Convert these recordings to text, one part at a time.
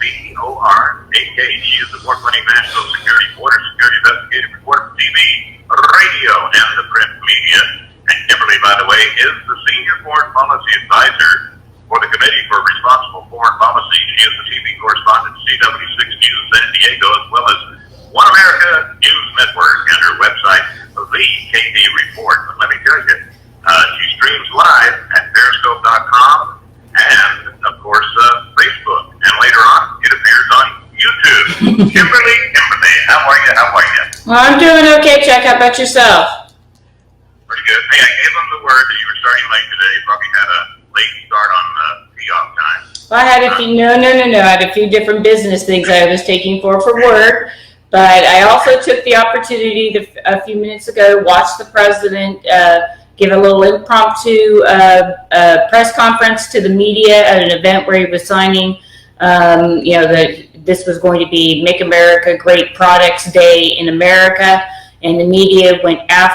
He is the award-winning national security border security investigative reporter for TV, radio, and the print media. And Kimberly, by the way, is the senior foreign policy advisor for the Committee for Responsible Foreign Policy. She is the TV correspondent at CW6 News San Diego, as well as One America News Network and her website, The KD Report. But let me tell you, she streams live at periscope.com and, of course, Facebook. And later on, it appears on YouTube. Kimberly, how are you? Well, I'm doing okay, Chuck. How about yourself? Pretty good. Hey, I gave them the word that you were starting late today. You probably had a late start on tee-off time. Well, I had a few, no. I had a few different business things I was taking for work. But I also took the opportunity to, a few minutes ago, watch the president give a little impromptu press conference to the media at an event where he was signing, that this was going to be Make America Great Products Day in America. And the media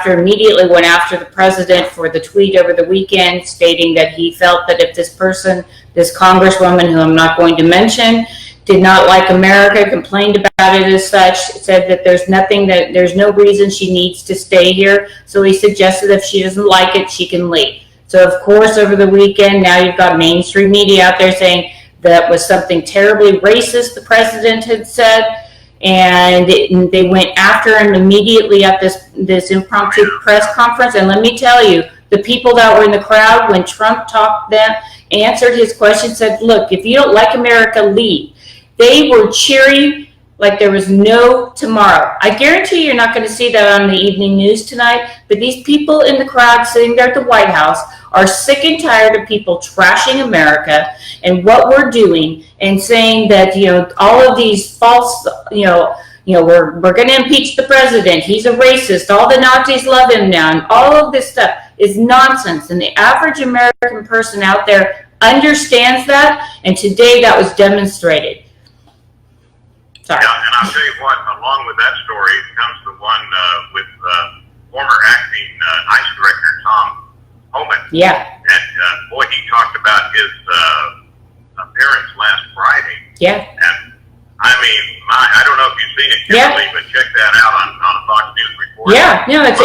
immediately went after the president for the tweet over the weekend, stating that he felt that if this congresswoman, who I'm not going to mention, did not like America, complained about it as such, said that there's no reason she needs to stay here. So he suggested if she doesn't like it, she can leave. So of course, over the weekend, now you've got mainstream media out there saying that was something terribly racist the president had said. And they went after him immediately at this impromptu press conference. And let me tell you, the people that were in the crowd when Trump answered his question, said, look, if you don't like America, leave. They were cheering like there was no tomorrow. I guarantee you're not going to see that on the evening news tonight, but these people in the crowd sitting there at the White House are sick and tired of people trashing America and what we're doing and saying that, all of these false, we're going to impeach the president. He's a racist. All the Nazis love him now. And all of this stuff is nonsense. And the average American person out there understands that. And today that was demonstrated. Sorry. Yeah, and I'll tell you what, along with that story comes the one with former acting ICE Director Tom Homan. Yeah. And boy, he talked about his appearance last Friday. Yeah. And I mean, I don't know if you've seen it, Kimberly, but check that out on Fox News Report. Yeah, no, it's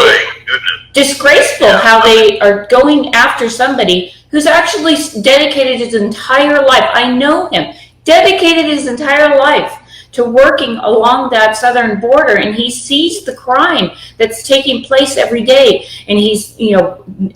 disgraceful how they are going after somebody who's actually dedicated his entire life. I know him. Dedicated his entire life to working along that southern border, and he sees the crime that's taking place every day. And he's,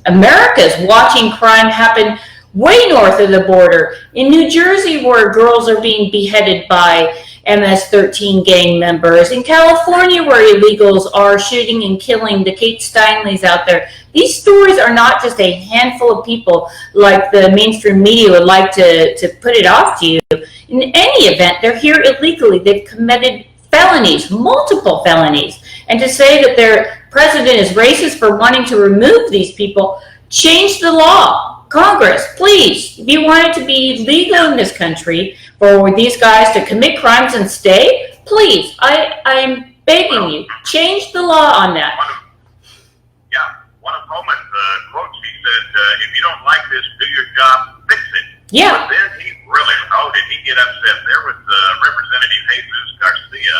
America's watching crime happen way north of the border. In New Jersey, where girls are being beheaded by MS-13 gang members. In California, where illegals are shooting and killing the Kate Steinleys out there. These stories are not just a handful of people like the mainstream media would like to put it off to you. In any event, they're here illegally. They've committed felonies, multiple felonies. And to say that their president is racist for wanting to remove these people, change the law. Congress, please, if you want it to be legal in this country for these guys to commit crimes and stay, please, I'm begging you, change the law on that. One of Homan's quotes, he said, if you don't like this, do your job, fix it. Yeah. But then did he get upset? There was Representative Jesus Garcia,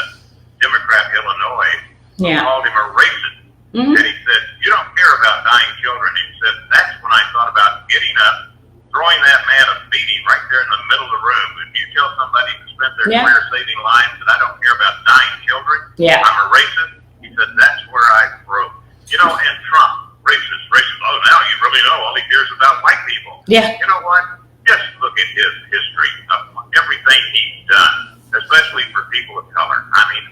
Democrat, Illinois, who called him a racist. Mm-hmm. And he said, you don't care about dying children. He said, that's when I thought about getting up, throwing that man a beating right there in the middle of the room. If you tell somebody who spent their career saving lives that I don't care about dying children, I'm a racist, he said, that's where I broke. And Trump, racist. Oh, now you really know all he cares about white people. Yeah. You know what? Just look at his history of everything he's done, especially for people of color. I mean,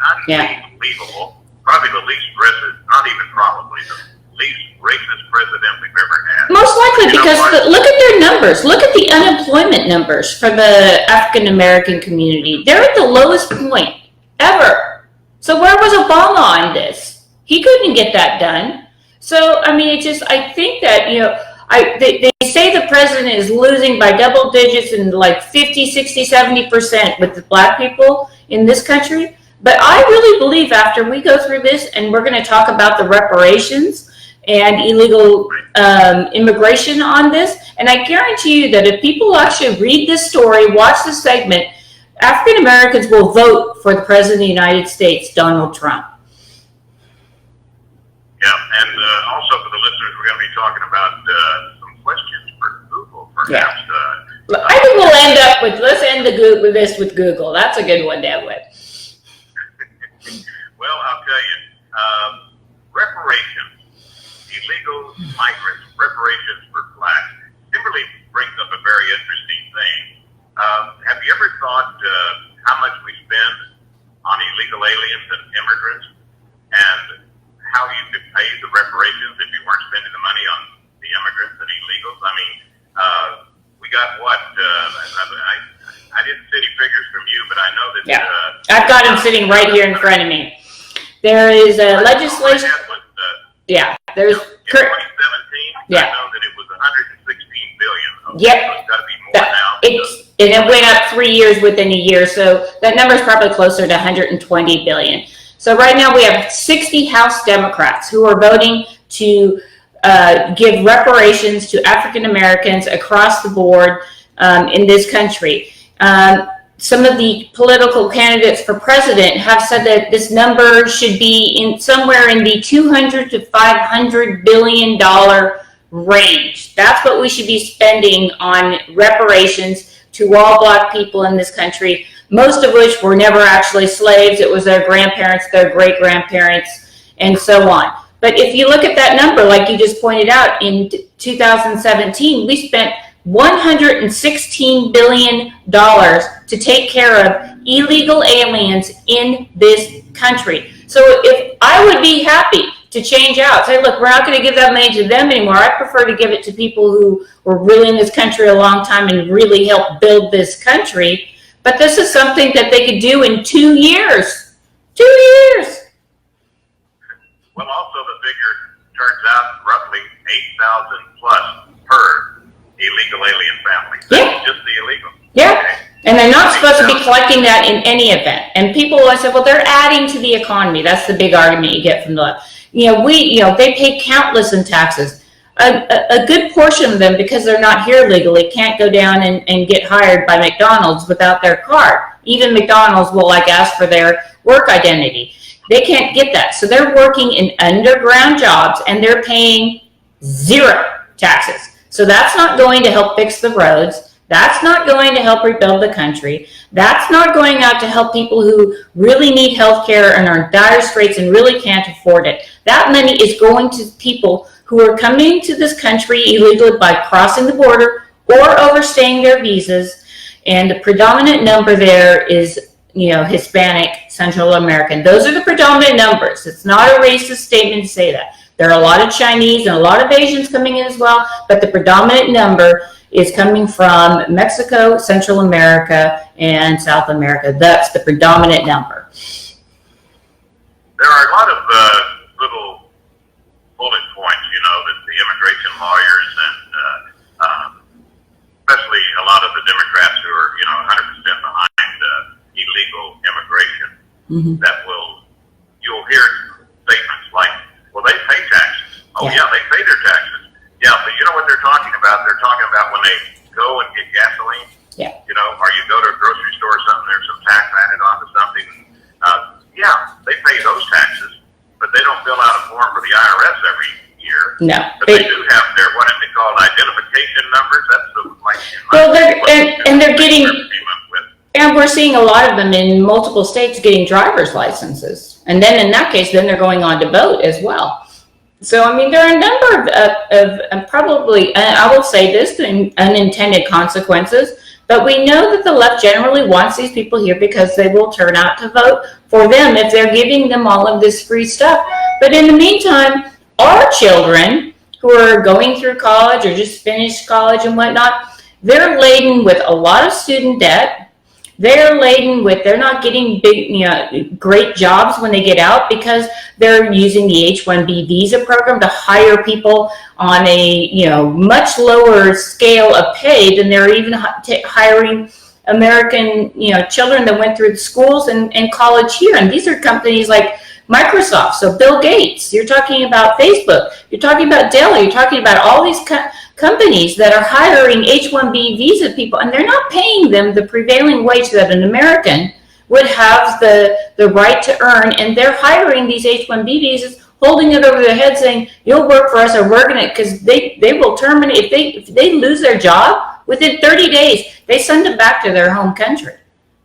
unbelievable. Probably the least racist, not even probably, the least racist president we've ever had. Most likely, because look at their numbers. Look at the unemployment numbers for the African American community. They're at the lowest point ever. So where was Obama on this? He couldn't get that done. So, I mean, I think that, they say the president is losing by double digits and like 50, 60, 70% with the black people in this country. But I really believe after we go through this and we're going to talk about the reparations and illegal immigration on this, and I guarantee you that if people actually read this story, watch this segment, African Americans will vote for the President of the United States, Donald Trump. Yeah, and also for the listeners, we're going to be talking about some questions for Google, perhaps. Yeah. I think we'll end up with, let's end this with Google. That's a good one to end with. Well, I'll tell you, reparations, illegal migrants, reparations for blacks, Kimberly brings up a very interesting thing. Have you ever thought how much we spend on illegal aliens and immigrants, and how you could pay the reparations if you weren't spending the money on the immigrants and illegals? I mean, we got what? I didn't see any figures from you, but I know that. Yeah, I've got them sitting right here in front of me. There is a legislation. Yeah, there's. In 2017, yeah. I know that it was 116 billion. Okay, yep. So it's got to be more now. And it went up 3 years within a year, so that number is probably closer to 120 billion. So right now we have 60 House Democrats who are voting to give reparations to African Americans across the board in this country. Some of the political candidates for president have said that this number should be somewhere in the $200 to $500 billion range. That's what we should be spending on reparations to all black people in this country, most of which were never actually slaves. It was their grandparents, their great-grandparents, and so on. But if you look at that number, like you just pointed out, in 2017, we spent $116 billion to take care of illegal aliens in this country. So if I would be happy to change out, say, look, we're not going to give that money to them anymore. I prefer to give it to people who were really in this country a long time and really helped build this country. But this is something that they could do in 2 years. 2 years. Well, also the figure turns out roughly 8,000 plus per illegal alien family. That's just the illegal. Yeah. Okay. And they're not supposed to be collecting that in any event. And people always say, well, they're adding to the economy. That's the big argument you get from the left. They pay countless in taxes. A good portion of them, because they're not here legally, can't go down and get hired by McDonald's without their card. Even McDonald's will ask for their work identity. They can't get that. So they're working in underground jobs and they're paying zero taxes. So that's not going to help fix the roads. That's not going to help rebuild the country. That's not going out to help people who really need health care and are in dire straits and really can't afford it. That money is going to people who are coming to this country illegally by crossing the border or overstaying their visas. And the predominant number there is, Hispanic, Central American. Those are the predominant numbers. It's not a racist statement to say that. There are a lot of Chinese and a lot of Asians coming in as well, but the predominant number is coming from Mexico, Central America, and South America. That's the predominant number. There are a lot of little bullet points, that the immigration lawyers and especially a lot of the Democrats who are, 100% behind illegal immigration, that you'll hear statements like, well, they pay taxes. Oh, yeah, they pay their taxes. Yeah, but you know what they're talking about? They're talking about when they go and get gasoline. Yeah. Or you go to a grocery store or something, there's some tax added onto something. Yeah, they pay those taxes, but they don't fill out a form for the IRS every year. No. But they do have their, what they call identification numbers. That's they're getting, and we're seeing a lot of them in multiple states getting driver's licenses. And then in that case, then they're going on to vote as well. So, there are a number of probably, I will say this, unintended consequences, but we know that the left generally wants these people here because they will turn out to vote for them if they're giving them all of this free stuff. But in the meantime, our children who are going through college or just finished college and whatnot, they're laden with a lot of student debt. They're not getting big, great jobs when they get out because they're using the H-1B visa program to hire people on a, much lower scale of pay than they're even hiring American, children that went through the schools and college here. And these are companies like Microsoft, so Bill Gates, you're talking about Facebook, you're talking about Dell, you're talking about all these companies that are hiring H-1B visa people, and they're not paying them the prevailing wage that an American would have the right to earn, and they're hiring these H-1B visas, holding it over their head saying, you'll work for us or we're going to, because they will terminate, if they lose their job, within 30 days, they send them back to their home country.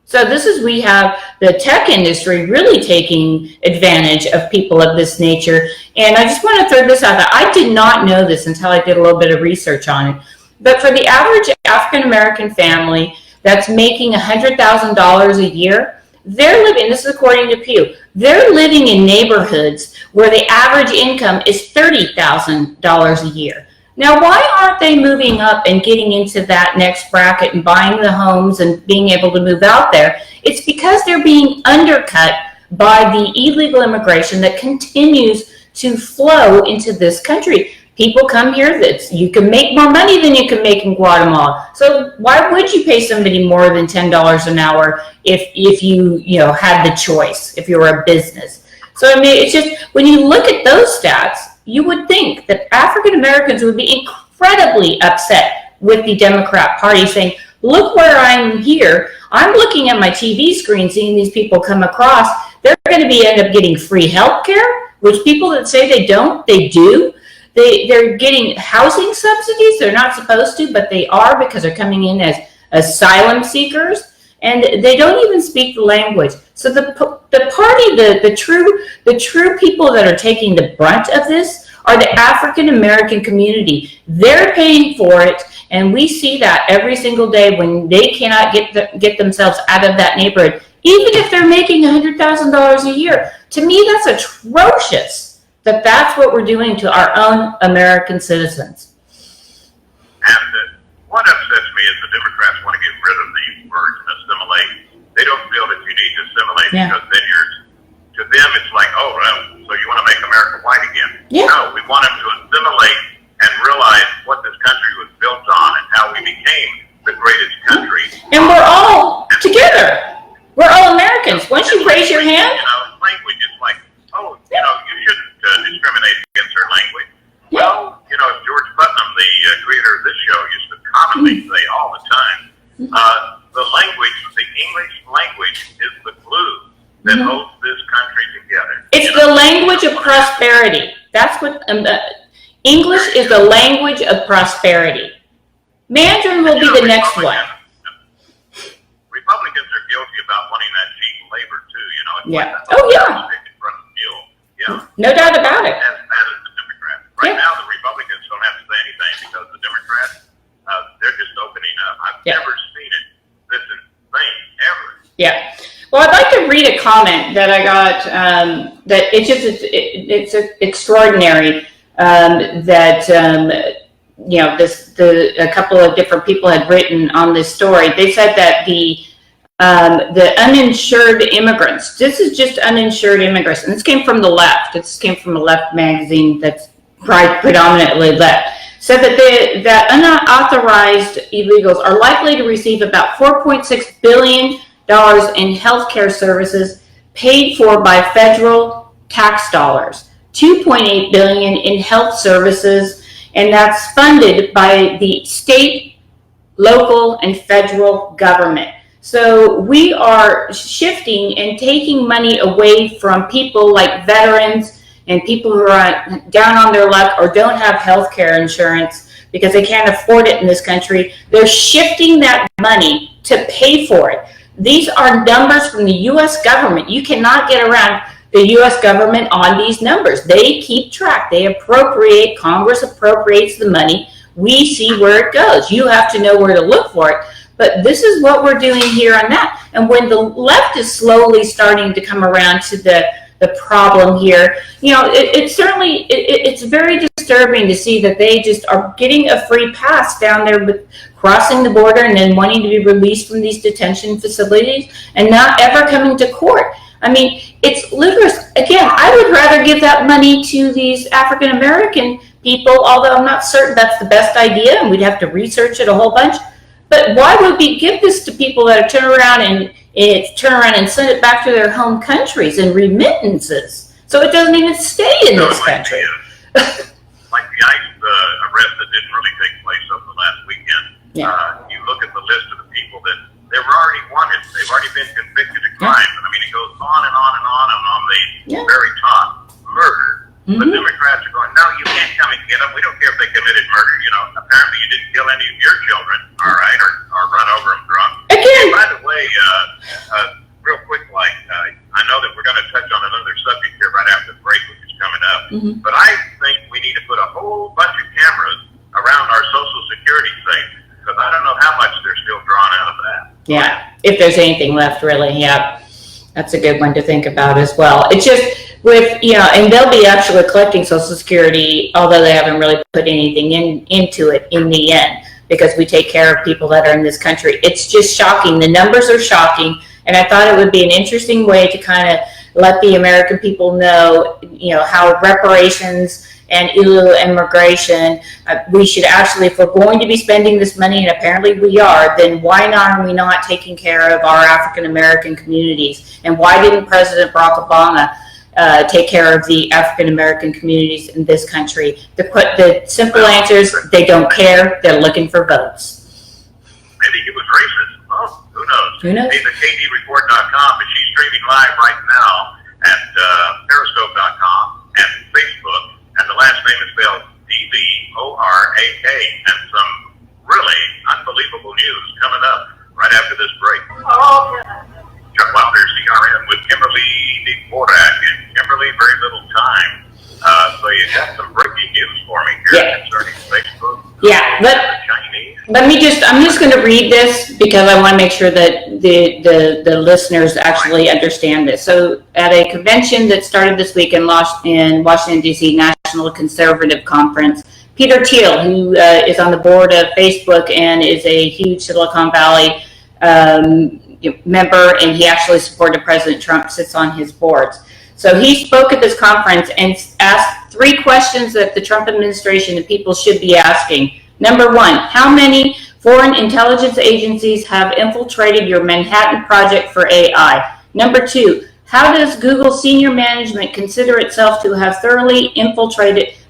So we have the tech industry really taking advantage of people of this nature. And I just want to throw this out there. I did not know this until I did a little bit of research on it. But for the average African-American family that's making $100,000 a year, they're living, this is according to Pew, they're living in neighborhoods where the average income is $30,000 a year. Now, why aren't they moving up and getting into that next bracket and buying the homes and being able to move out there? It's because they're being undercut by the illegal immigration that continues to flow into this country. People come here that you can make more money than you can make in Guatemala. So why would you pay somebody more than $10 an hour if you had the choice, if you were a business? So I mean, it's just, when you look at those stats, you would think that African Americans would be incredibly upset with the Democrat Party, saying, look where I'm here. I'm looking at my TV screen, seeing these people come across. They're going to end up getting free health care, which people that say they don't, they do. They're getting housing subsidies. They're not supposed to, but they are, because they're coming in as asylum seekers. And they don't even speak the language. So the party, the true people that are taking the brunt of this are the African American community. They're paying for it, and we see that every single day when they cannot get themselves out of that neighborhood, even if they're making $100,000 a year. To me, that's atrocious. That's what we're doing to our own American citizens. And what upsets me is the Democrats want to get rid of these words, assimilate. They don't feel that you need to assimilate, because then to them it's like, oh, well, so you want to make America white again. Yeah. No, we want them to assimilate and realize what this country was built on and how we became the greatest country. And we're all together. We're all Americans. Once you raise your hand. Language is like, oh, you shouldn't discriminate against their language. Yeah. Well, George Putnam, the creator of this show, used to commonly say all the time, the language, the English language, is the glue that holds this country together. It's the language of prosperity. That's what English is, the language of prosperity. Mandarin will be the next one. Republicans are guilty about wanting that cheap labor too. Yeah. Yeah. No doubt about it. As bad as the Democrats. Right now, the Republicans don't have to say anything because the Democrats, they're just opening up. I've never seen it this insane, ever. Yeah. Well, I'd like to read a comment that I got, that it's extraordinary, that, a couple of different people had written on this story. They said that the uninsured immigrants, this is just uninsured immigrants, and this came from the left. This came from a left magazine that's predominantly left. Said that unauthorized illegals are likely to receive about $4.6 billion in healthcare services paid for by federal tax dollars, $2.8 billion in health services, and that's funded by the state, local, and federal government. So we are shifting and taking money away from people like veterans and people who are down on their luck or don't have health care insurance because they can't afford it in this country. They're shifting that money to pay for it. These are numbers from the U.S. government. You cannot get around the U.S. government on these numbers. They keep track. They appropriate. Congress appropriates the money. We see where it goes. You have to know where to look for it. But this is what we're doing here on that. And when the left is slowly starting to come around to the problem here, it's very disturbing to see that they just are getting a free pass down there with crossing the border and then wanting to be released from these detention facilities and not ever coming to court. I mean, it's ludicrous. Again, I would rather give that money to these African American people, although I'm not certain that's the best idea, and we'd have to research it a whole bunch. But why would we give this to people that turn around and send it back to their home countries in remittances? So it doesn't even stay in this country. Like the ICE arrest that didn't really take place over the last weekend. Yeah. You look at the list of the people that they were already wanted. They've already been convicted of crimes. I mean, it goes on and on and on, and on the very top, murder. The Democrats are going, no, you can't come and get them. We don't care if they committed murder. You know, apparently you didn't kill any of your children, all right, or run over them drunk. Again. By the way, real quick, I know that we're going to touch on another subject here right after the break, which is coming up. But I think we need to put a whole bunch of cameras around our Social Security safe, because I don't know how much they're still drawn out of that. Yeah, if there's anything left, really, yeah. That's a good one to think about as well. It's just with, you know, and they'll be actually collecting Social Security, although they haven't really put anything into it in the end, because we take care of people that are in this country. It's just shocking. The numbers are shocking, and I thought it would be an interesting way to kind of let the American people know, you know, how reparations and illegal immigration, we should actually, if we're going to be spending this money, and apparently we are, then why not are we not taking care of our African American communities? And why didn't President Barack Obama take care of the African American communities in this country? The simple answer is they don't care. They're looking for votes. Maybe he was racist. Oh, who knows? Who knows? Hey, the KDReport.com, but she's streaming live right now at Periscope.com and Facebook. And the last name is spelled D-V-O-R-A-K. And some really unbelievable news coming up right after this break. Chuck Wilder, CRN with Kimberly Dvorak. And Kimberly, very little time. So you got some breaking news for me here concerning Facebook. Yeah, I'm just going to read this because I want to make sure that the listeners actually understand this. So at a convention that started this week in Washington, D.C., National Conservative Conference, Peter Thiel, who is on the board of Facebook and is a huge Silicon Valley member, and he actually supported President Trump, sits on his boards. So he spoke at this conference and asked 3 questions that the Trump administration and people should be asking. Number 1, how many foreign intelligence agencies have infiltrated your Manhattan Project for AI? Number 2, how does Google senior management consider itself to have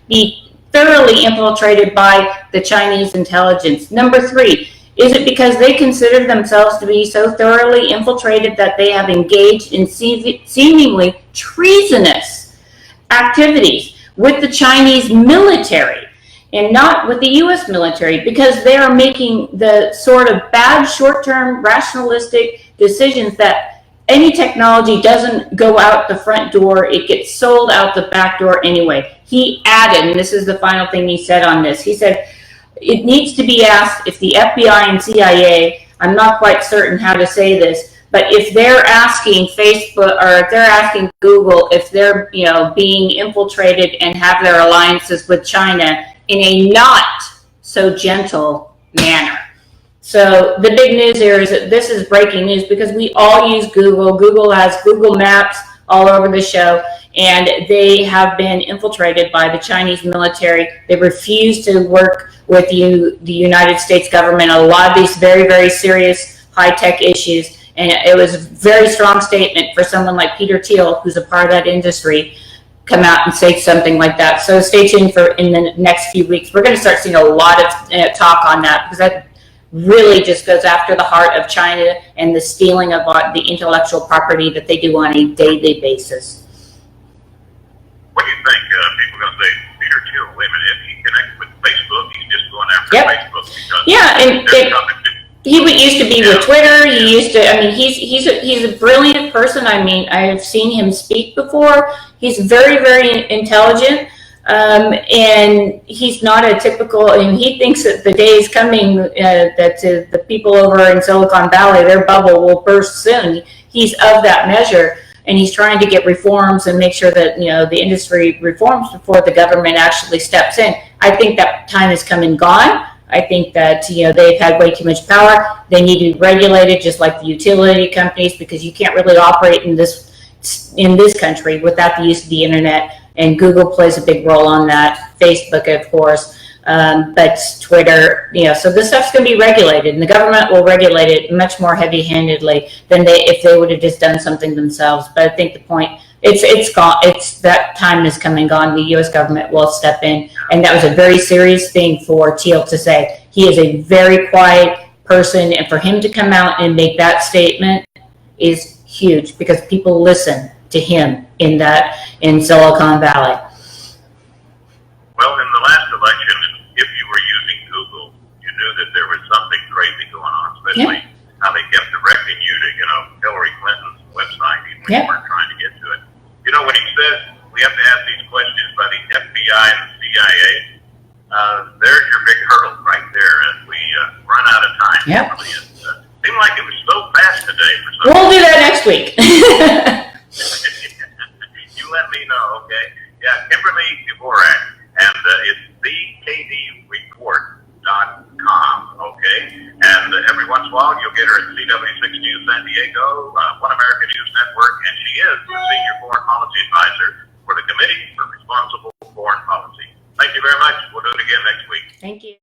be thoroughly infiltrated by the Chinese intelligence? Number 3, is it because they consider themselves to be so thoroughly infiltrated that they have engaged in seemingly treasonous activities with the Chinese military and not with the U.S. military, because they are making the sort of bad short-term rationalistic decisions that any technology doesn't go out the front door, it gets sold out the back door anyway. He added, and this is the final thing he said on this, he said, it needs to be asked if the FBI and CIA, I'm not quite certain how to say this, but if they're asking Facebook or if they're asking Google if they're, you know, being infiltrated and have their alliances with China in a not so gentle manner. So the big news here is that this is breaking news because we all use Google. Google has Google Maps all over the show, and they have been infiltrated by the Chinese military. They refuse to work with the United States government on a lot of these very, very serious high-tech issues. And it was a very strong statement for someone like Peter Thiel, who's a part of that industry, come out and say something like that. So stay tuned for in the next few weeks. We're going to start seeing a lot of talk on that, because that really just goes after the heart of China and the stealing of the intellectual property that they do on a daily basis. What do you think? People are going to say, Peter Thiel, wait a minute, if he connects with Facebook, he's just going after Facebook because he used to be with Twitter. He used to. I mean, he's a brilliant person. I mean, I've seen him speak before. He's very, very intelligent, and he's not a typical. And he thinks that the day is coming that the people over in Silicon Valley, their bubble will burst soon. He's of that measure, and he's trying to get reforms and make sure that, you know, the industry reforms before the government actually steps in. I think that time has come and gone. I think that, you know, they've had way too much power. They need to be regulated just like the utility companies, because you can't really operate in this country without the use of the internet. And Google plays a big role on that. Facebook, of course, but Twitter, you know, so this stuff's going to be regulated, and the government will regulate it much more heavy-handedly than if they would have just done something themselves. But I think the point it's gone. That time is come and gone. The U.S. government will step in, and that was a very serious thing for Teal to say. He is a very quiet person, and for him to come out and make that statement is huge because people listen to him in Silicon Valley. Well, in the last election, if you were using Google, you knew that there was something crazy going on, especially how they kept directing you to, Hillary Clinton's website, even when you weren't trying to get to it. When he said we have to ask these questions by the FBI and the CIA, there's your big hurdle right there as we run out of time. Yep. It seemed like it was so fast today. We'll do that next week. You let me know, okay? Yeah, Kimberly Dvorak, and it's thekdreport.com, okay? And every once in a while, you'll get her at CW6 News San Diego, One American News Network, and she is the Senior Foreign Policy Advisor for the Committee for Responsible Foreign Policy. Thank you very much. We'll do it again next week. Thank you.